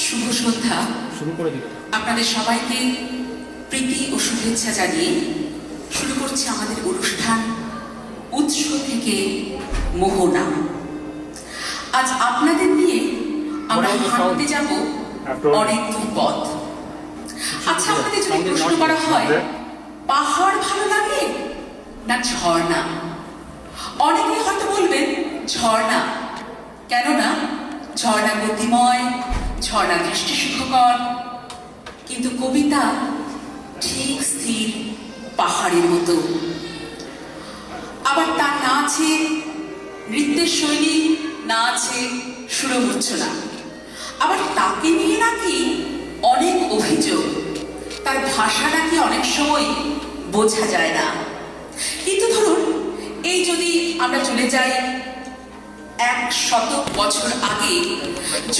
শুভ সন্ধ্যা। আপনাদের সবাইকে প্রীতি ও শুভেচ্ছা জানিয়ে শুরু করছি আমাদের অনুষ্ঠান উৎস থেকে মোহনা। আজ আপনাদের নিয়ে আমরা হাঁটতে যাব অনেক দূর পথ। আচ্ছা, আপনাদের যদি প্রশ্ন করা হয় পাহাড় ভালো লাগে না ঝর্ণা, অনেকে হয়তো বলবেন ঝর্ণা। কেননা ঝর্ণা গতিময়, ঝর্ণা দৃষ্টি সুখকর, কিন্তু কবিতা ঠিক স্থির পাহাড়ের মতো। আবার তার না আছে নৃত্যের শৈলী, না আছে সুরমূর্ছনা। আবার তাকে নিয়ে নাকি অনেক অভিযোগ, তার ভাষা নাকি অনেক সময় বোঝা যায় না। কিন্তু ধরুন, এই যদি আমরা চলে যাই 100 বছর আগে,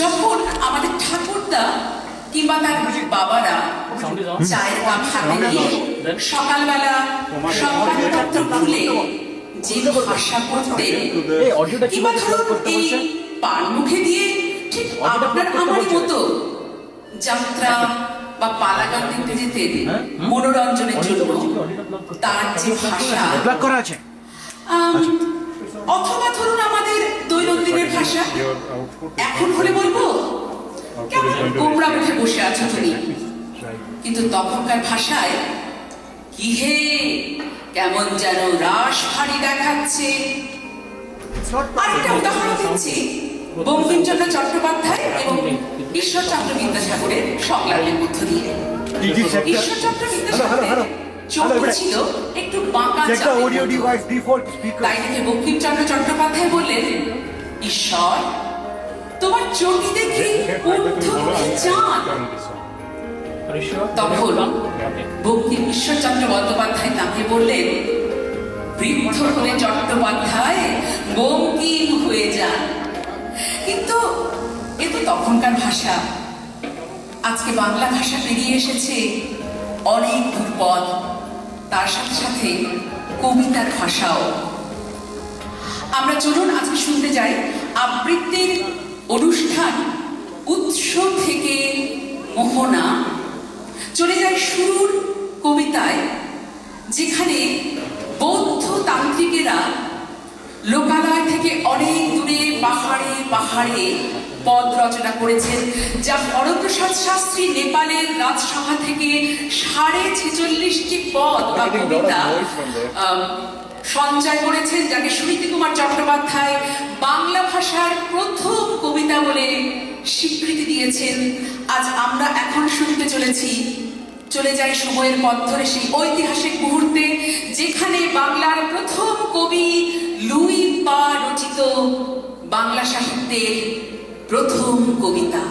যখন আমাদের ঠাকুরদা কিংবা তার বাবারা চায়ের কাপ হাতে নিয়ে সকালবেলা সংবাদপত্র খুলে যে ভাষা পড়তেন, কিংবা ধরুন এই পান মুখে দিয়ে ঠিক আপনার আমারই মতো যাত্রা বা পালা গান দেখতে যেতেন মনোরঞ্জনের জন্য, তার যে ভাষা, অথবা ধরুন আমাদের দৈনন্দিনের ভাষা, এখন হলে বলবো কেমন গোমরা মুখে বসে আছো তুমি, কিন্তু তখনকার ভাষায় কি হে কেমন যেন রাস ভারী দেখাচ্ছে। আরেকটা উদাহরণ দিচ্ছি, বঙ্কিমচন্দ্র চট্টোপাধ্যায় এবং ঈশ্বরচন্দ্র বিদ্যাসাগরের সংলাপের মধ্য দিয়ে। ঈশ্বরচন্দ্র বিদ্যাসাগরের চোখ ছিল একটু বাঁকা, তাই দেখে বঙ্কিমচন্দ্র চট্টোপাধ্যায় বললেন, ঈশ্বর তোমার চোখ দেখি ঊর্ধ্বমুখী চাঁদ। তখন বঙ্কিম ঈশ্বরচন্দ্র বন্দ্যোপাধ্যায় তাকে বললেন, বৃদ্ধ হলে চট্টোপাধ্যায় বঙ্কিম হয়ে যান। কিন্তু এ তো তখনকার ভাষা। আজকে বাংলা ভাষা পেরিয়ে এসেছে অনেক দূর পথ, তার সাথে সাথে কবিতার ভাষাও। আমরা চলুন আজকে শুনতে যাই আবৃত্তির অনুষ্ঠান উৎস থেকে মোহনা। চলে যায় শুরুর কবিতায়, যেখানে বৌদ্ধ তান্ত্রিকেরা লোকালয় থেকে অনেক দূরে পাহাড়ে পাহাড়ে পদ রচনা করেছেন, যা হরপ্রসাদ শাস্ত্রী নেপালের রাজসভা থেকে 46.5টি পদ বা কবিতা সঞ্চয় করেছেন, যাকে সুনীতি কুমার চট্টোপাধ্যায় বাংলা ভাষার প্রথম কবিতা বলে স্বীকৃতি দিয়েছেন। আজ আমরা এখন শুনতে চলেছি, চলে যাই সময়ের পথ ধরে সেই ঐতিহাসিক মুহূর্তে, যেখানে বাংলার প্রথম কবি লুই পা রচিত বাংলা সাহিত্যের প্রথম কবিতা।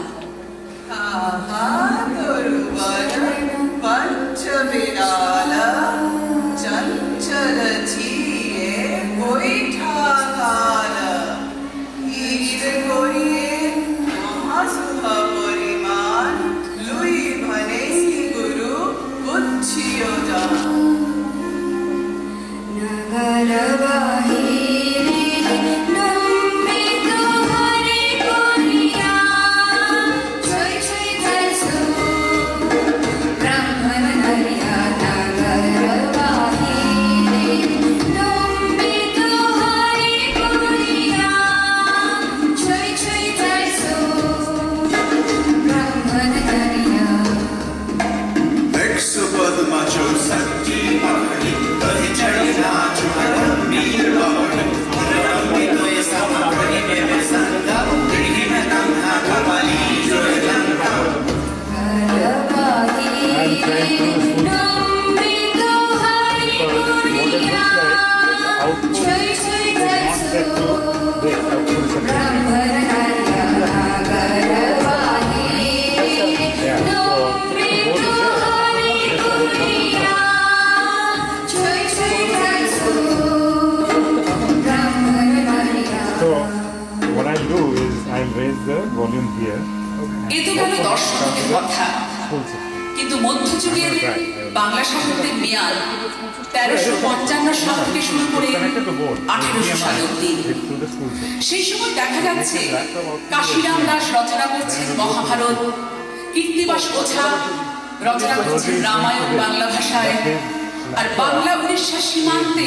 চঞ্চল ছিয়ে বৈঠা কাল ঈদ করিয়ে মহাশুভ পরিমাণ লুই भने গুরু বুঝিও যা নগরবাহী এ তো গেল দর্শকদের কথা। কিন্তু মধ্যযুগের বাংলা সাহিত্যের মেয়াদ 1355 সাল থেকে শুরু করে 1800 সাল অব্দি। সেই সময় দেখা যাচ্ছে কাশিরাম দাস রচনা করছেন মহাভারত, কীর্তিবাস ওঝা রচনা করছেন রামায়ণ বাংলা ভাষায়, আর বাংলা উড়িষ্যা সীমান্তে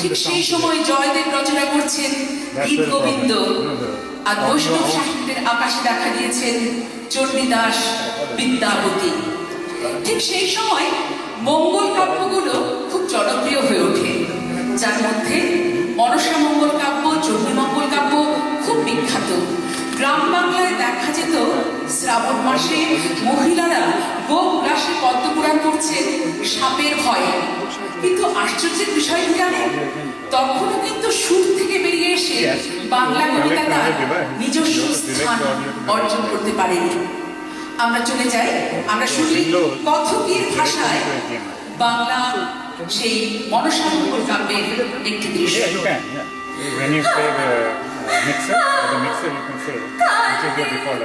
ঠিক সেই সময় জয়দেব রচনা করছেন গীত গোবিন্দ, আর বৈষ্ণব সাহিত্যের আকাশে দেখা দিয়েছেন চণ্ডীদাস বিদ্যাপতি। ঠিক সেই সময় মঙ্গল কাব্যগুলো খুব জনপ্রিয় হয়ে ওঠে, যার মধ্যে মনসা মঙ্গল কাব্য, চণ্ডী মঙ্গল কাব্য খুব বিখ্যাত। গ্রাম বাংলায় দেখা যেত শ্রাবণ মাসে মহিলারা গোপ গ্রাসে পদ্মপুরাণ করছেন সাপের ভয়ে। কিন্তু আশ্চর্যের বিষয় কি জানেন, তখনও কিন্তু সুর থেকে বেরিয়ে এসে বাংলা কবিতা তার নিজস্ব স্থান অর্জন করতে পারেনি। আমরা চলে যাই, আমরা শুনি কথকের ভাষায় বাংলা সেই মনসা মঙ্গল কাব্যের একটি দৃশ্য। When you play the mixer you can say, which is your default.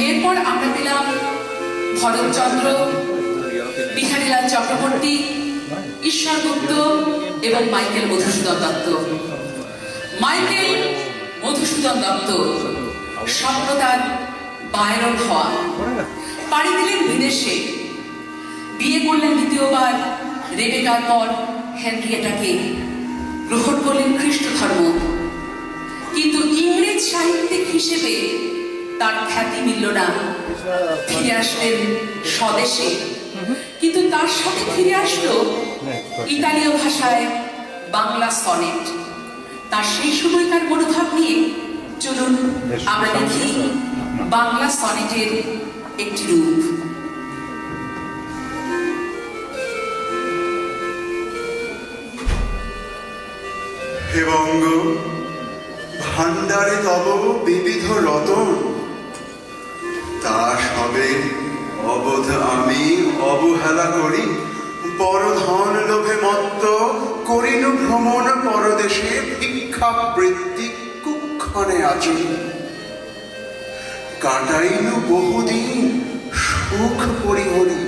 এরপর আমরা পেলাম ভরতচন্দ্র, বিহারীলাল চক্রবর্তী, ঈশ্বর গুপ্ত এবং মাইকেল মধুসূদন দত্ত। মাইকেল মধুসূদন দত্ত স্বপ্নতার বায়রন হওয়া, পাড়ি দিলেন বিদেশে, বিয়ে করলেন দ্বিতীয়বার রেবেকার পর হেনরিয়েটাকে, গ্রহণ করলেন খ্রিস্ট ধর্ম। কিন্তু ইংরেজ সাহিত্যিক হিসেবে তার খ্যাতি মিলল না, ফিরে আসলেন স্বদেশে। কিন্তু তার সাথে ফিরে আসলো ইতালীয় ভাষায় বাংলা সনেট। তার সেই সময়কার মনোভাব নিয়ে চলুন আমরা দেখি বাংলা সনেটের একটি রূপ। হে বঙ্গ, ভাণ্ডারে তব বিবিধ রতন, তা সবে অবোধ আমি অবহেলা করি। বড় ধন লোভে মত্ত করিনু ভ্রমণ পরদেশে, ভিক্ষাবৃত্তি কুক্ষণে আচরি। কাটাইনু বহুদিন সুখ পরিহরি,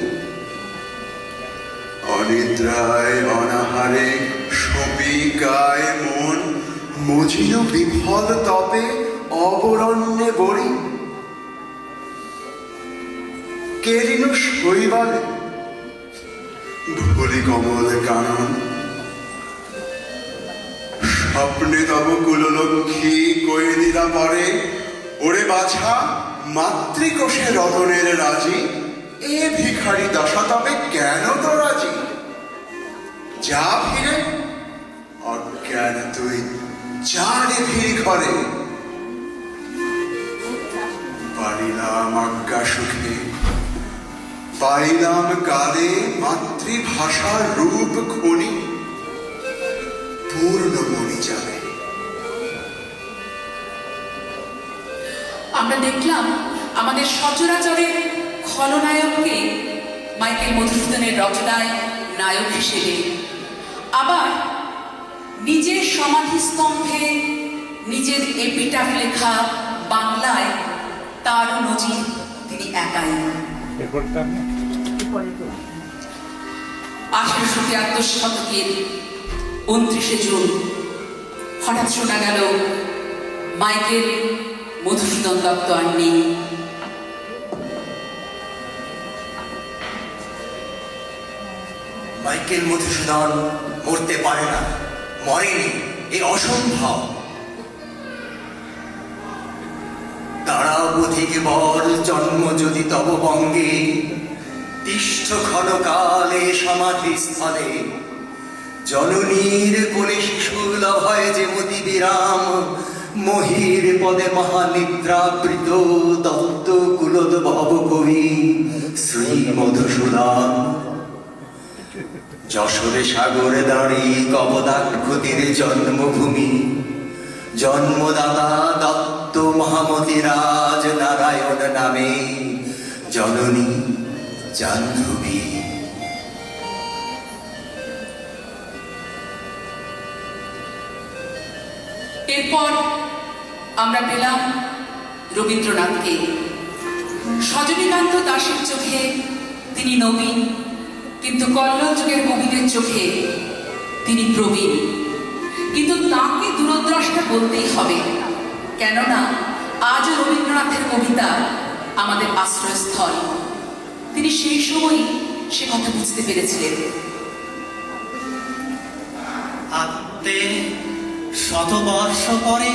অনিদ্রায় অনাহারে সপিকায় মন, মজিনু বিফল তপে অবরণ্যে বড়ি। কেরিনু শৈবালে ভুলি কমল কানন, স্বপ্নে তব কুললক্ষ্মী কয়ে দিলা পরে। ওরে বাছা, মাতৃকোষে রতনের রাজি, এ ভিখারি দশা তবে কেন তো রাজি? যা ফিরে অজ্ঞান তুই, জানে ফিরি ঘরে। পারিলাম আজ্ঞা সুখে, পাইলাম কালে মাতৃভাষার রূপ খনি। পূর্ণ পরিচয়। আমরা দেখলাম আমাদের সচরাচরের খলনায়ককে মাইকেল মধুসূদনের রচনায় নায়ক হিসেবে, আবার নিজের সমাধিস্তম্ভে নিজের এপিটাফ লেখা বাংলায় তার নজির তিনি একাই। 1873 শতকের 29 জুন হঠাৎ শোনা গেল মাইকেল মধুসূদন দত্ত আর নেই। মাইকেল মধুসূদন মরতে পারে না, মরেনি, এ অসম্ভব। দাঁড়াও পথিক বল, জন্ম যদি তব বঙ্গে, তিষ্ঠ ক্ষণকালে সমাধিস্থলে। জননীর কোলে শিশুল হয় যে মতি বিরাম, মহির পদে মহানিদ্রাবৃত দত্ত কুলোদ্ভব কবি শ্রী মধুসূদন। যশোরে সাগরে দাঁড়িয়ে কবদাক্ষতির জন্মভূমি, জন্মদাতা দত্ত মহামতি রাজ নারায়ণ নামে জননী জাহ্নবী। এরপর আমরা পেলাম রবীন্দ্রনাথকে। সজনীকান্ত দাশের চোখে তিনি নবীন, কিন্তু কল্লোল যুগের কবিদের চোখে তিনি প্রবীণ। কিন্তু তাকে দূরদ্রষ্টা বলতেই হবে, কেননা আজও রবীন্দ্রনাথের কবিতা আমাদের আশ্রয়স্থল। তিনি সেই সময়ই সে কথা বুঝতে পেরেছিলেন। আত্মে শতবর্ষ পরে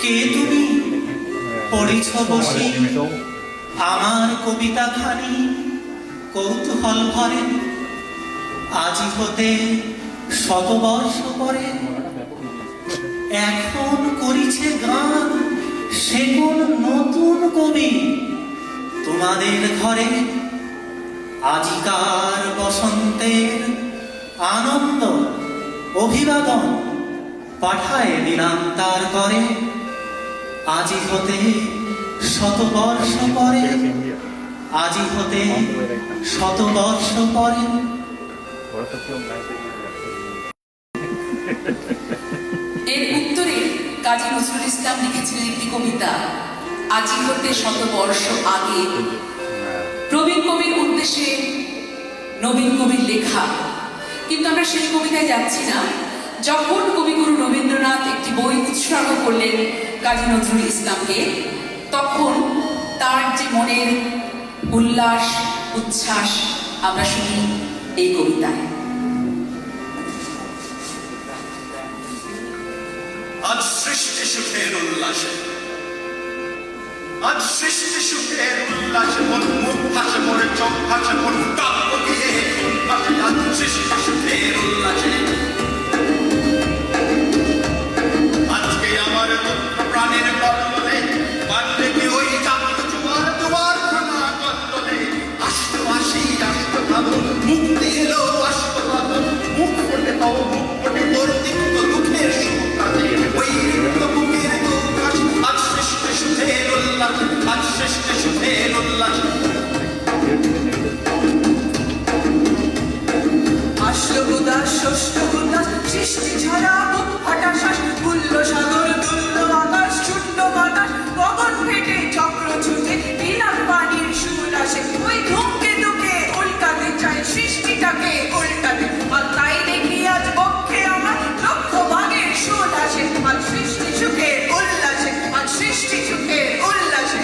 কে তুমি পড়িছ বসি, আমার কবিতা খানি কৌতূহল ভরে। আজি হতে শতবর্ষ পরে এখন করিছে গান সে কোন নতুন কবি তোমাদের ঘরে। আজিকার বসন্তের আনন্দ অভিবাদন পাঠায় দিলাম তার করে। আজি হতে শতবর্ষ পরে, আজি হতে শতবর্ষ পরে। এর উত্তরে কাজী নজরুল ইসলাম লিখেছিলেন একটি কবিতা, আজি হতে শতবর্ষ আগে। প্রবীণ কবির উদ্দেশ্যে নবীন কবির লেখা, কিন্তু আমরা সেই কবিতায় যাচ্ছি না। যখন কবিগুরু রবীন্দ্রনাথ একটি বই উৎসর্গ করলেন কাজী নজরুল ইসলামকে, তখন তার যে মনের উল্লাস উচ্ছ্বাস আমরা শুনি এই কবিতায়। আজ সৃষ্টি সুখের উল্লাসে, আজ সৃষ্টি সুখের উল্লাসে, মন মুখ ভাসে, মোরে চোখ ভাসে, মন কাব্য দিয়ে ভাসে। আজ সৃষ্টি সুখের উল্লাসে, আজকে আমার দুঃখ প্রাণের কল্লোলে, পারলে কি ওই চাঁদ জোয়ার দুবার ভাঙা কল্লোলে। আসতো আসি আসতো ভাবো, মুক্তি এলো আসতো ভাবো, মুখ ফোটে পাবো, মুখ ফোটে তোর তিক্ত দুঃখের সুখাতে। ওই রিক্ত বুকের দুঃখ আজ সৃষ্টি সুখের উল্লাস, আজ সৃষ্টি সুখের উল্লাস। আসলো উদাস ষষ্ঠ উদাস, সৃষ্টি ঝরা বুক ফাটা শ্বাস, তুল্য সাগর তুল্য আকাশ, ছুটল বাতাস গগন ফেটে চক্র ছুটে, নীলাম পানির সুর আসে। ওই ধূমকেতুকে উল্টাতে চাই, সৃষ্টিটাকে উল্টাতে। আর তাই দেখি আজ বক্ষে আমার লক্ষ ভাগের সুর আসে। আজ সৃষ্টি সুখের উল্লাসে, আজ সৃষ্টি সুখের উল্লাসে।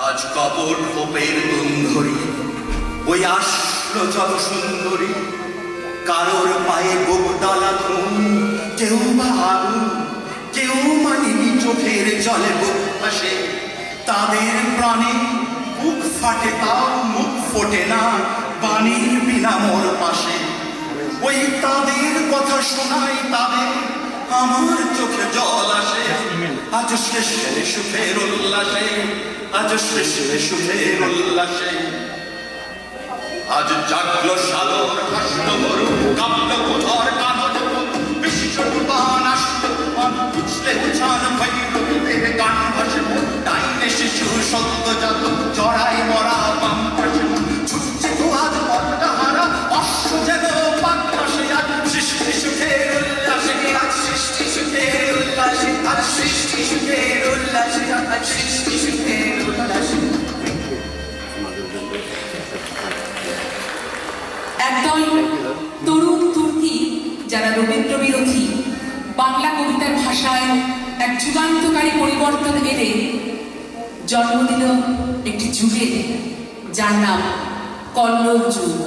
আজ কপট হোপের বন্ধুরি, ওই আসলো যত সুন্দরী। কারোর পায়ে গোপডালা ঘুম, কেউ বা আগুন, কেউ মানিনি চোখের জলে বুক ভাসে। তাদের প্রাণে বুক ফাটে, তাও মুখ ফোটে না বাণীর বিনা মোর পাশে। ওই তাদের কথা শোনাই তাদের, আমার চোখে জল আসে। আজ সৃষ্টি সুখের উল্লাসে, আজ সৃষ্টি সুখের উল্লাসে। আজ জাগলো সাগর, হাসলো মরু, কাব্য কোধর কানজ বিশ্বরূপান আষ্টমান উছলে উছান ভৈরবীদের গান ভাসে ডাইনে শিশু সদ্যজাত জড়াই মরা বাম পাশে ছুটছে ধোয়াদ পদ্মহারা অশ্ব যেন পাত্রাসে আজ সৃষ্টি সুখের উল্লাসে আজ সৃষ্টি সুখের উল্লাসে, আজ সৃষ্টি সুখের উল্লাসে, আজ সৃষ্টি সুখের উল্লাসে। একদল তরুণ তুর্কি যারা রবীন্দ্র বিরোধী বাংলা কবিতার ভাষায় এক যুগান্তকারী পরিবর্তন এনে জন্ম দিল একটি যুগে যার নাম কল্লোল যুগ।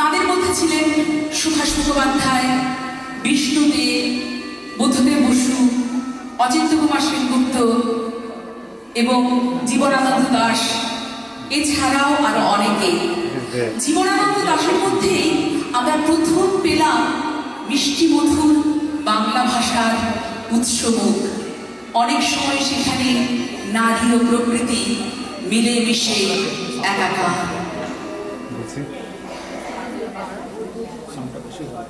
তাদের মধ্যে ছিলেন সুভাষ মুখোপাধ্যায়, বিষ্ণু দে, বুদ্ধদেব বসু, অজিত কুমার সেনগুপ্ত এবং জীবনানন্দ দাশ, এছাড়াও আরো অনেকে। জীবনানন্দ দাশের মধ্যেই আমরা প্রথম পেলাম মিষ্টি মধুর বাংলা ভাষার উৎসমুখ। অনেক সময় সেখানে নারী ও প্রকৃতি মিলেমিশে একাকার। বলছি সাউন্ডটা বেশি হয়।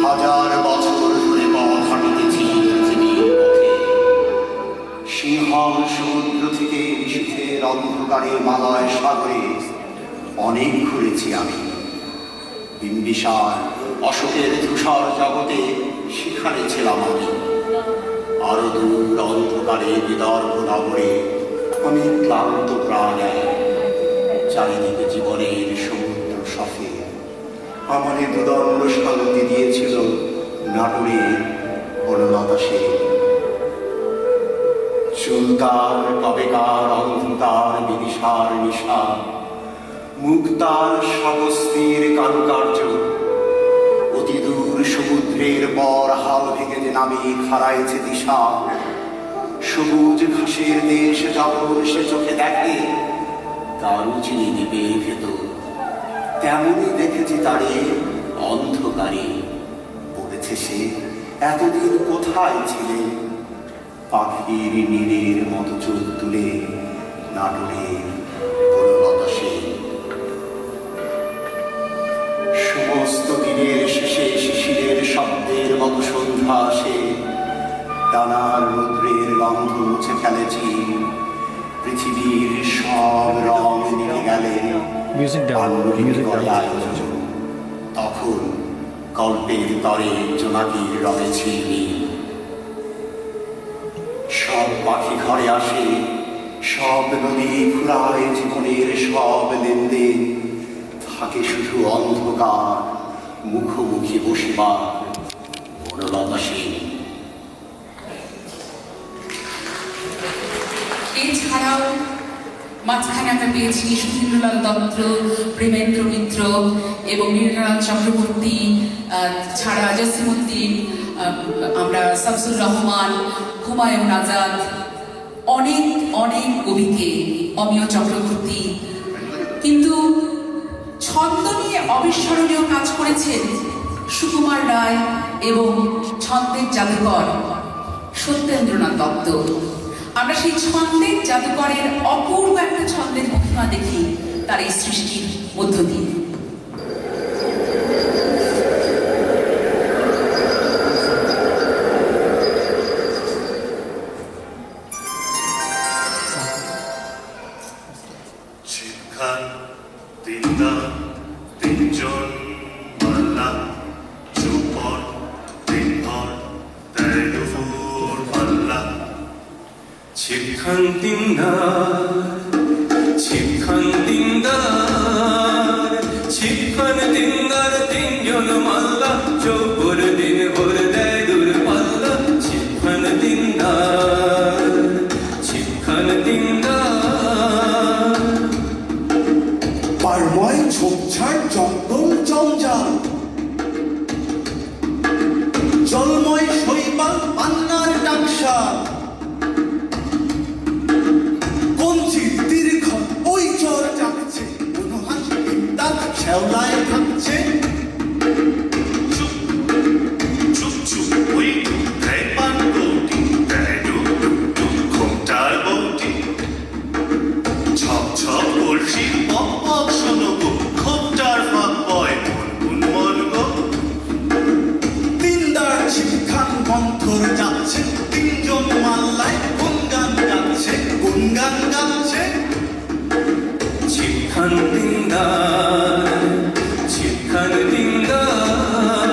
হাজার বছর ধরে পথ হাঁটিতেছি পৃথিবীর পথে সিংহল সমুদ্র থেকে নিশীথের অন্ধকারে মালয় সাগরে অনেক ঘুরেছি আমি। বিম্বিসার অশোকের ধূসর জগতে সেখানে ছিলাম আমি। আরো দূর অন্ধকারে বিদর্ভ নগরে আমি ক্লান্ত প্রাণে চারিদিকে জীবনের সমুদ্র সফে আমারে দুদণ্ড শান্তি দিয়েছিল নাটুরের বনলতা সেন। চুলতার কবেকার অন্ধকার বিদিশার নিশা, মুক্তার স্বস্তির কারুকার্য, অতি দূর সমুদ্রের পর হাল ভেঙে যে নামে খাড়াইছে দিশা। সবুজ ঘাসের দেশ যখন সে চোখে দেখে তার চিনি দিবে ভেতর, তেমনই দেখেছি তারে অন্ধকারে। বলেছে সে এতদিন কোথায় ছিলে, পাখির নীড়ের মতো চোখ তুলে নাটুরের বনলতা সেন। সমস্ত দিনের শেষে শিশিরের শব্দের মতো সন্ধ্যা আসে, ডানার রৌদ্রের গন্ধ মুছে ফেলেছি, পৃথিবীর সব রং নিভে গেলে Music down, music down. তখন কল্পের তরে জোনাকির রঙে ছিলমি। সব পাখি ঘরে আসে, সব নদী ফুরায় জীবনের সব লেনদেন, থাকে শুধু অন্ধকার মুখোমুখি বসিবার বনলতা সেন। এছাড়াও মাঝখানে আমরা পেয়েছি সুধীন্দ্রলাল দত্ত, প্রেমেন্দ্র মিত্র এবং নীলনারায়ণ চক্রবর্তী, ছাড়া জসিমউদ্দিন, আমরা শামসুর রহমান, হুমায়ুন আজাদ, অনেক অনেক কবিকে, অমিয় চক্রবর্তী। কিন্তু ছন্দ নিয়ে অবিস্মরণীয় কাজ করেছেন সুকুমার রায় এবং ছন্দের জাদুকর সত্যেন্দ্রনাথ দত্ত। আমরা সেই ছন্দের জাদুকরের অপূর্ব একটা ছন্দের মহিমা দেখি তার এই সৃষ্টির মধ্য দিয়ে। শিক্ষার তিনটা তিনজন পাল্লা চৌপর তিনঘর দেয় দুপুর পাল্লা শিক্ষান তিনদার শিক্ষান তিনদার শিক্ষান তিনদার তিনজন মাল্লা চৌপর দিন ভোর দেয় দূর পাল্লা শিক্ষান তিনদার শিক্ষান তিনদার পারময় ঝোপঝাড় জঙ্গল জঞ্জাল, জলময় শৈবাল পান্নার ডাকসা, কঞ্চির দীর্ঘ ওই চর যাচ্ছে, মনোহাস তার শেওলায় থাকছে। ছিপখান মন্থর যাচ্ছে তিনজন মাল্লায় কোন গান গাচ্ছে কোন গান গাচ্ছে ছিপখান দিনদার ছিপখান দিনদার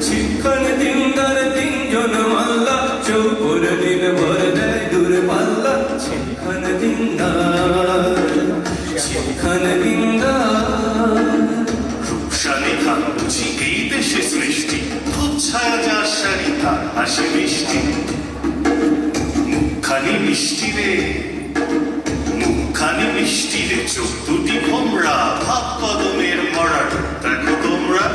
ছিপখান দিনদার তিনজন মাল্লা চৌপর দিন ভর দেয় দূর পাল্লা ছিপখান দিনদার ছিপখান দিনদার রূপসালী খান বুঝি এই দেশে সৃষ্টি খুব ছায়া যার শাড়ি তার হাসি মিষ্টি মুখখানি মিষ্টি রে মুখখানি মিষ্টি রে চোখ দুটি ভোমরা ভাব কদমের ভরার দেখো তোমরা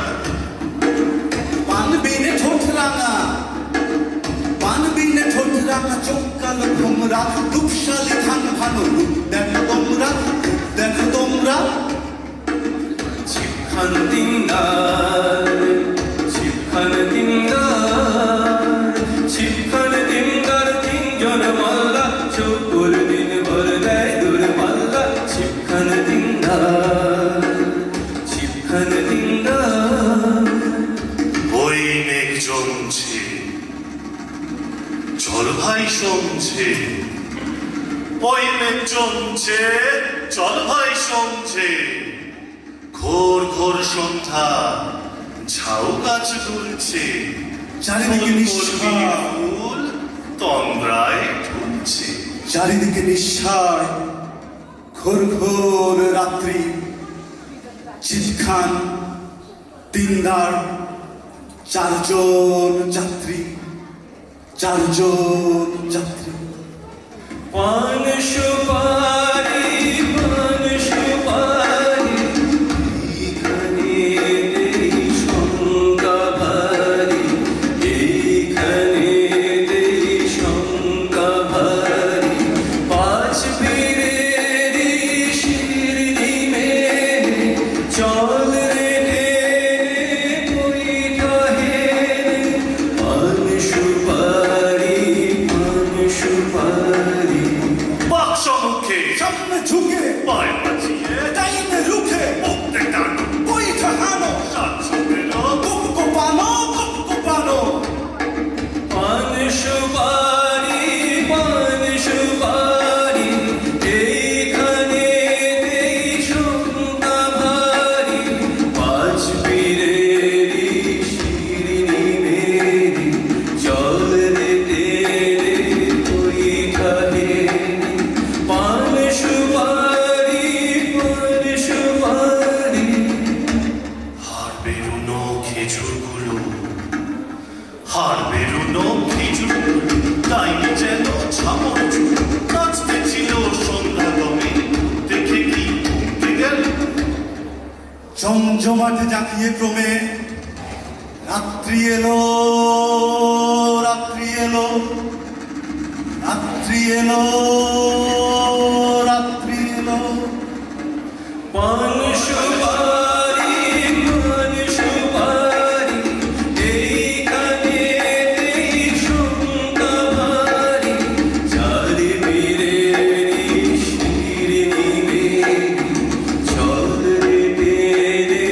পান বিনে ঠোঁট রাঙা পান বিনে ঠোঁট রাঙা চোখ কালো ভোমরা রূপসালী খান ভানো রূপ দেখো তোমরা দেখো তোমরা ছিপখান দিনদার ছিপখান দিনদার ছিপখান দিনদার তিনজন মাল্লা চৌপর দিন ভর দেয় দূর পাল্লা ছিপখান দিনদার ছিপখান দিনদার ওই মেঘ জমছে চল ভাই সমছে ওই মেঘ জমছে চল ভাই সমছে ঘোর ঘোর সন্ধ্যা ঝাউ গাছ দুলছে চারিদিকে নিঃশ্বাস ফুল তন্দ্রায় ঢুকছে চারিদিকে নিঃশ্বাস ঘোর ঘোর রাত্রি ছিপখান তিনদার চারজন যাত্রী চারজন যাত্রী পান সুপারি পান সুপারি এইখানে দেই শঙ্কা ভারি এইখানে দেই শঙ্কা ভারি পাঁচ বীরেরি শিরনি মেরে চল রে বইটা হেরে পান সুপারি বাক সম্মুখে সামনে ঝুঁকে পায় বাঁচিয়ে ডাইনে রুখে মুক্তে টানো বইটা হানো সাতশো পেলো কুপ কোপানো কুপ কোপানো পান সুপারি এইখানে দেই শঙ্কা ভারি পাঁচ বীরেরি শিরনি মেরি চল রে তেরে বইটা হেরে পান সুপারি হার বেরুনো খেজুরগুলো হার বেরুনো খেজুরগুলো তাই যেন ছামর নাচতে ছিল সন্ধ্যা দমে দেখে কি ঘুমতে গেল জমজমাট জাঁকিয়ে ক্রমে রাত্রি এলো রাত্রি এলো রাত্রি এলো রাত্রি এলো পান সুপারি এইখানে দেই শঙ্কা ভারি চারি বীরেরি শিরনি মেরি চল রে তেরে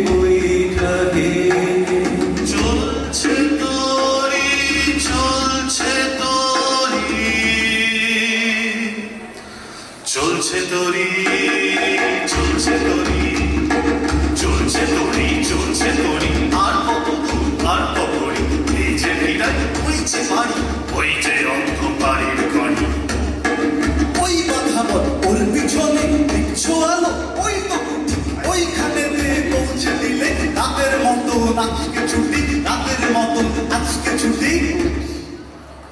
বইটা হেরে চলছে তোরি চলছে তোরি চলছে তোরি চলছে তোরি চলছে তোরি চলছে তোরি আর কত দূর আর কতরি এই যে ভিড়াই ওই যে বাড়ি ওই যে অন্ধকারের গাড়ি ওই বাধা বল ওর পিছনে বিচ্ছু আলো ওই তো ওইখানে পৌঁছে দিলে রাতের মতো আজকে ছুটি রাতের মতো আজকে ছুটি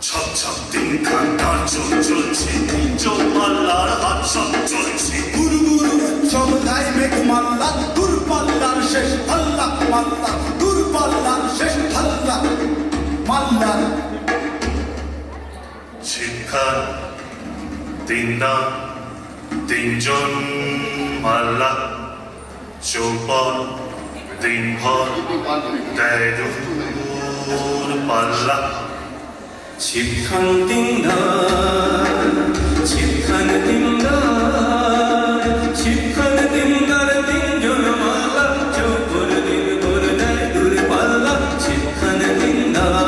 ছপ ছপ দিন খান নাচন চলছে তিনজন মাল্লার হাত সব চলছে গুরু গুরু সব গায়ে মেঘ মাল্লা দূরপাল্লার শেষ হাল্লা মাল্লা দূরপাল্লার শেষ হাল্লা মাল্লা শিক্ষা তিনদা তিনজন মাল্লা চৌপর দিনভর দেয় দূর পাল্লা ছিপখান দিনদার ছিপখান দিনদার ছিপখান দিনদার তিনজন মাল্লা চৌপর দিন ভর দেয় দূর পাল্লা ছিপখান দিনদার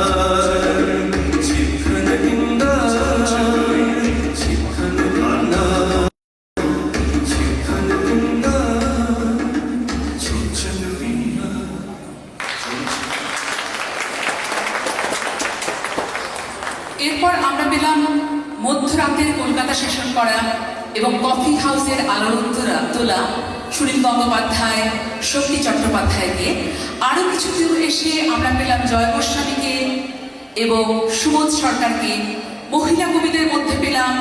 এরপর আমরা পেলাম মধ্যরাতের কলকাতা শাসন করা এবং কফি হাউসের আলোড়ন তোলা সুনীল গঙ্গোপাধ্যায়, শক্তি চট্টোপাধ্যায়কে। আরও কিছু দূর এসে আমরা পেলাম জয় গোস্বামীকে এবং সুবোধ সরকারকে। মহিলা কবিদের মধ্যে পেলাম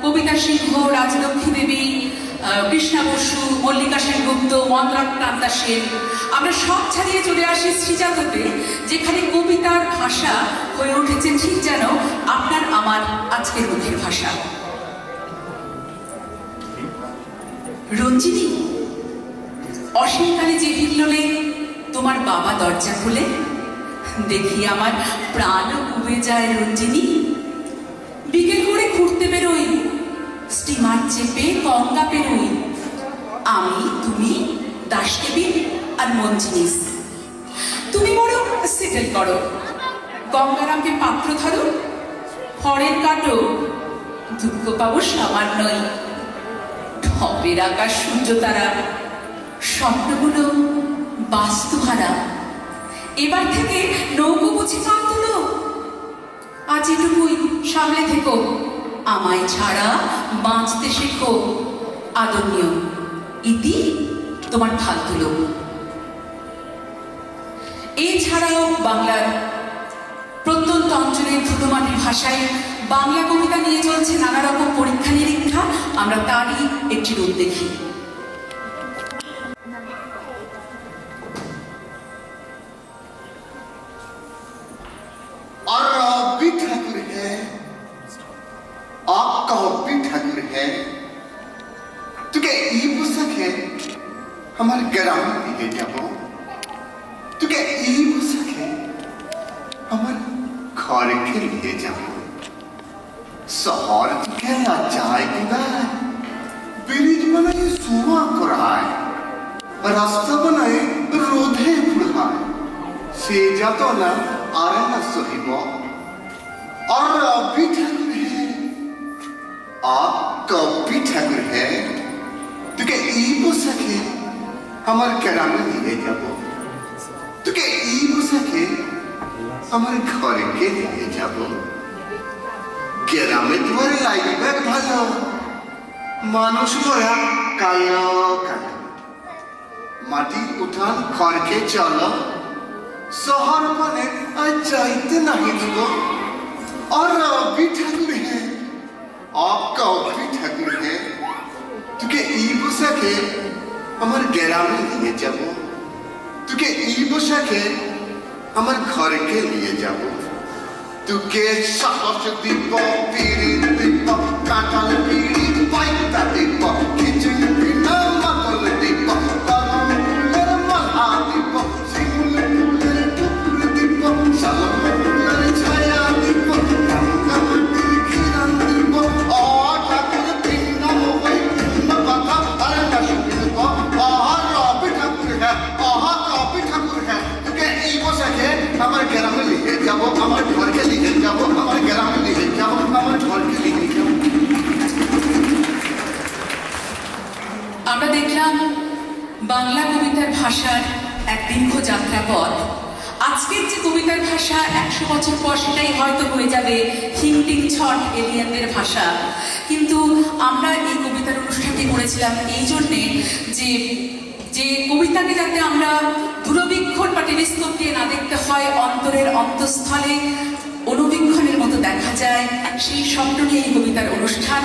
কবিতা সিংহ, রাজলক্ষ্মী দেবী, কৃষ্ণা বসু, মল্লিকা সেনগুপ্ত, মন্দাক্রান্তা সেন। আমরা সব ছাড়িয়ে চলে আসি শ্রীজাততে, যেখানে কবিতার ভাষা হয়ে উঠেছে ঠিক যেন আপনার আমার আজকের মুখের ভাষা। রঞ্জিনী, অসীমকালে যে হিল্লোলে তোমার বাবা দরজা খুলে, দেখি আমার প্রাণ উবে যায় রঞ্জিনী। বিকেল করে ঘুরতে বেরোই, স্টিমার চেপে গঙ্গা পেরোই, আমি তুমি দাসদেবী আর মঞ্জিনিস। তুমি বড় সেটেল করো, গঙ্গারামকে পাত্র ধরো, হরের কাটো, দুঃখ পাবো সামান্যই। ঢপের আকাশ সূর্য তারা, স্বপ্নগুলো বাস্তুহারা। এবার থেকে নৌকো বুঝি পা তুলো, আজ এটুকুই সামলে থেকো, আমায় ছাড়া বাঁচতে শেখো। আদরণীয় ইতি, তোমার ফালতু লোক। এছাড়াও বাংলার প্রত্যন্ত অঞ্চলের ধুলোমাটির ভাষায় বাংলা কবিতা নিয়ে চলছে নানা রকম পরীক্ষা নিরীক্ষা। আমরা তারই একটি রূপ দেখি। और भी ठाकुर है, आपका भी ठाकुर है, तो क्या ई पुस्तक है हमारे ग्राम दिखे जाबो, तो क्या ई पुस्तक है हमारे घर के लिए जाबो। शहर तो क्या चाय गुदा ब्रिज बनाए सुमा कराए, रास्ता बनाए रोधे फुड़ाए, से जातो ना आरे ना सहिब। और भी ठाकुर है, आपका भी ठाकुर है, तो क्या ई पुस्तक है हमारे ग्राम में लिए जाबो, तो क्या ई पुस्तक है हमारे घर के लिए जाबो। গ্রামে তোমার লাগবে ভালো, মানুষ গড়া কালো কালো, মাটি উঠান খড়কে চলো, শহর মানে আর যাইতে নাহি দিব। और भी ठाकुर है, आपका भी ठाकुर है, तुके ई पोशाके আমার গ্রামে নিয়ে যাব, तुके ई पोशाके আমার ঘরকে নিয়ে যাব। तुके साहस दीप, पीरी दीप, काटल पीरी पाइता दीप, खिचड़ी बिना मकल दीप, करम फूलेर माला दीप, शिमुल फूलेर टुकड़ दीप, सालम फूलेर छाया दीप, गंगा माटिर किरण दीप। आ ठाकुर पिंड होई पिंड कथा अरे ना शुनिब। आहा कभी ठाकुर है, आहा कभी ठाकुर है, तुके ई पोशाके আমার গ্রামে লিখে যাব, আমার ঘরকে লিখে যাব, আমার গ্রামে লিখে যাব, আমার ঘরকে লিখে যাব। আমরা দেখলাম বাংলা কবিতার ভাষার এক দীর্ঘ যাত্রাপথ। আজকের যে কবিতার ভাষা 100 বছর পর সেটাই হয়তো হয়ে যাবে হিংটিং ছট এলিয়েনদের ভাষা। কিন্তু আমরা এই কবিতার অনুষ্ঠানটি করেছিলাম এই জন্যে যে কবিতাকে যাতে আমরা দূরবীক্ষণ বা টেলিস্কোপ দিয়ে না দেখতে হয়, অন্তরের অন্তঃস্থলে অনুবীক্ষণের মতো দেখা যায়, সেই স্বপ্ন নিয়ে এই কবিতার অনুষ্ঠান।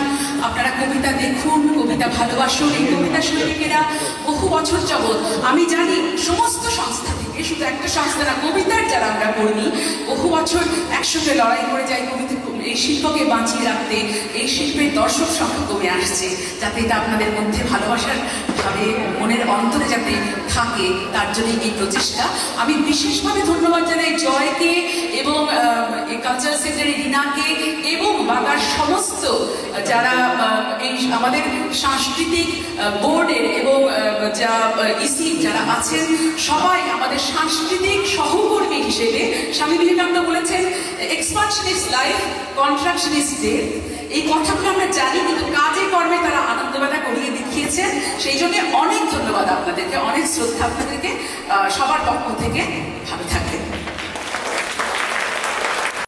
আপনারা কবিতা দেখুন, কবিতা ভালোবাসুন। এই কবিতা সৈনিকেরা বহু বছর যাবৎ, আমি জানি সমস্ত সংস্থা থেকে, শুধু একটা সংস্থা না, কবিতার যারা আমরা কর্মী, বহু বছর একসঙ্গে লড়াই করে যাই কবিতা, এই শিল্পকে বাঁচিয়ে রাখতে। এই শিল্পের দর্শক সংখ্যা কমে আসছে, যাতে এটা আপনাদের মধ্যে ভালোবাসার ভাবে মনের অন্তরে যাতে থাকে, তার জন্য এই প্রচেষ্টা। আমি বিশেষভাবে ধন্যবাদ জানাই জয়কে এবং কালচারাল সেক্রেটারি রিনাকে এবং বাংলার সমস্ত যারা এই আমাদের সাংস্কৃতিক বোর্ডের এবং যা ইসি যারা আছেন, সবাই আমাদের সাংস্কৃতিক সহকর্মী হিসেবে। স্বামী বিবেকানন্দ বলেছেন, expansion is life, contraction is death. এই কথাগুলো আমরা জানি, কিন্তু কাজে কর্মে তারা আনন্দবেলা করিয়ে দেখিয়েছেন। সেই জন্য অনেক ধন্যবাদ আপনাদেরকে, অনেক শ্রদ্ধা আপনাদেরকে, সবার পক্ষ থেকে। ভালো থাকবেন।